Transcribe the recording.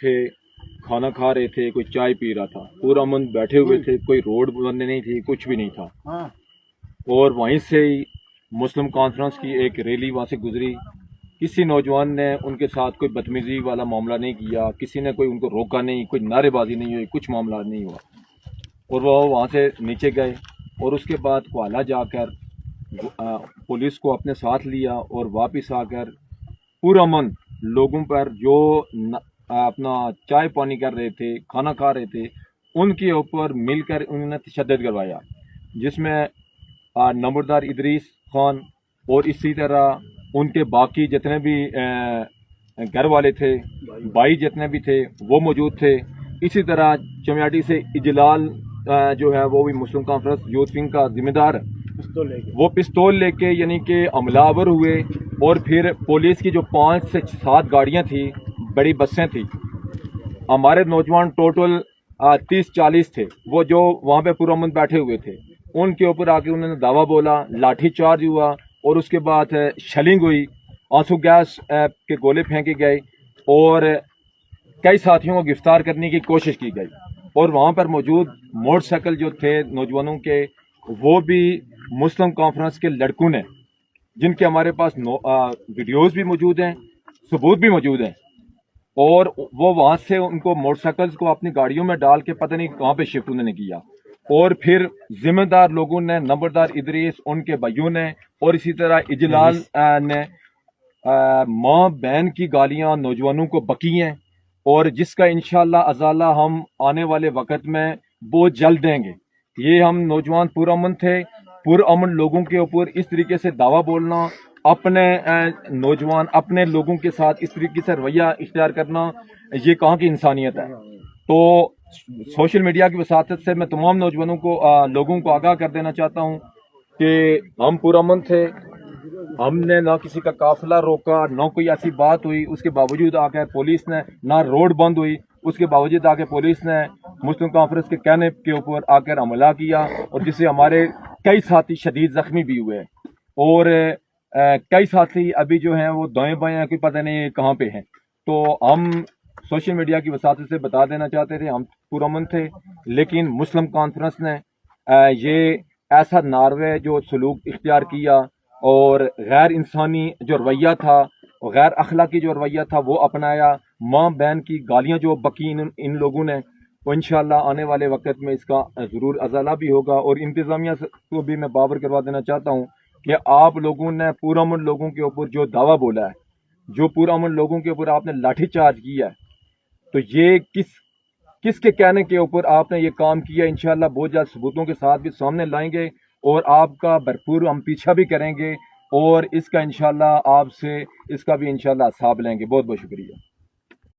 थे, खाना खा रहे थे, कोई चाय पी रहा था, पूरा अमन बैठे हुए थे, कोई रोड बंद नहीं थी, कुछ भी नहीं था। और वहीं से ही मुस्लिम कॉन्फ्रेंस की एक रैली वहाँ से गुजरी। किसी नौजवान ने उनके साथ कोई बदतमीजी वाला मामला नहीं किया, किसी ने कोई उनको रोका नहीं, कोई नारेबाजी नहीं हुई, कुछ मामला नहीं हुआ। और वो वहाँ से नीचे गए और उसके बाद कोहाला जाकर पुलिस को अपने साथ लिया और वापस आकर पुरअमन लोगों पर जो अपना चाय पानी कर रहे थे, खाना खा रहे थे, उनके ऊपर मिलकर उन्होंने तशद्दुद करवाया, जिसमें नंबरदार इदरीस खान और इसी तरह उनके बाकी जितने भी घर वाले थे, भाई जितने भी थे वो मौजूद थे। इसी तरह चमियाटी से इजलाल जो है वो भी मुस्लिम कॉन्फ्रेंस यूथ विंग का जिम्मेदार, वो पिस्तौल लेके यानी कि हमलावर हुए। और फिर पुलिस की जो 5 से 7 गाड़ियां थी, बड़ी बसें थी, हमारे नौजवान टोटल 30-40 थे, वो जो वहाँ पे पुरअमन बैठे हुए थे, उनके ऊपर आके उन्होंने दावा बोला, लाठी चार्ज हुआ और उसके बाद शलिंग हुई, आंसू गैस के गोले फेंके गए और कई साथियों को गिरफ्तार करने की कोशिश की गई। और वहाँ पर मौजूद मोटरसाइकिल जो थे नौजवानों के, वो भी मुस्लिम कॉन्फ्रेंस के लड़कों ने, जिनके हमारे पास वीडियोस भी मौजूद हैं, सबूत भी मौजूद हैं, और वो वहाँ से उनको मोटरसाइकिल्स को अपनी गाड़ियों में डाल के पता नहीं कहाँ पे शिफ्ट उन्होंने किया। और फिर जिम्मेदार लोगों ने, नंबरदार इदरीस, उनके भाइयों ने और इसी तरह इजलाल ने माँ बहन की गालियाँ नौजवानों को बकी हैं, और जिसका इंशाल्लाह अजाला हम आने वाले वक्त में बहुत जल्द देंगे। ये हम नौजवान पुरअमन थे, पुरअमन लोगों के ऊपर इस तरीके से दावा बोलना, अपने नौजवान अपने लोगों के साथ इस तरीके से रवैया इख्तियार करना, ये कहाँ की इंसानियत है। तो सोशल मीडिया की वसातत से मैं तमाम नौजवानों को लोगों को आगाह कर देना चाहता हूँ कि हम पुरअमन थे, हमने ना किसी का काफिला रोका, ना कोई ऐसी बात हुई। उसके बावजूद आकर पुलिस ने, ना रोड बंद हुई, उसके बावजूद आकर पुलिस ने मुस्लिम कॉन्फ्रेंस के कहने के ऊपर आकर हमला किया, और जिससे हमारे कई साथी शदीद जख्मी भी हुए, और कई साथी अभी जो हैं वो दाएं बाएं कोई पता नहीं कहाँ पे हैं। तो हम सोशल मीडिया की वसातत से बता देना चाहते थे, हम पुरअमन थे, लेकिन मुस्लिम कॉन्फ्रेंस ने ये ऐसा नारवे जो सलूक इख्तियार किया और गैर इंसानी जो रवैया था और गैर अखलाकी जो रवैया था वो अपनाया। माँ बहन की गालियाँ जो बकी इन लोगों ने, तो इंशाल्लाह आने वाले वक्त में इसका ज़रूर अजाला भी होगा। और इंतज़ामिया को भी मैं बावर करवा देना चाहता हूँ कि आप लोगों ने पुरअमन लोगों के ऊपर जो दावा बोला है, जो पुरअमन लोगों के ऊपर आपने लाठी चार्ज किया है, तो ये किसके कहने के ऊपर आपने ये काम किया। इंशाल्लाह बहुत जल्द सबूतों के साथ भी सामने लाएंगे और आपका भरपूर हम पीछा भी करेंगे, और इसका इंशाल्लाह आपसे इसका भी इंशाल्लाह हिसाब लेंगे। बहुत बहुत शुक्रिया।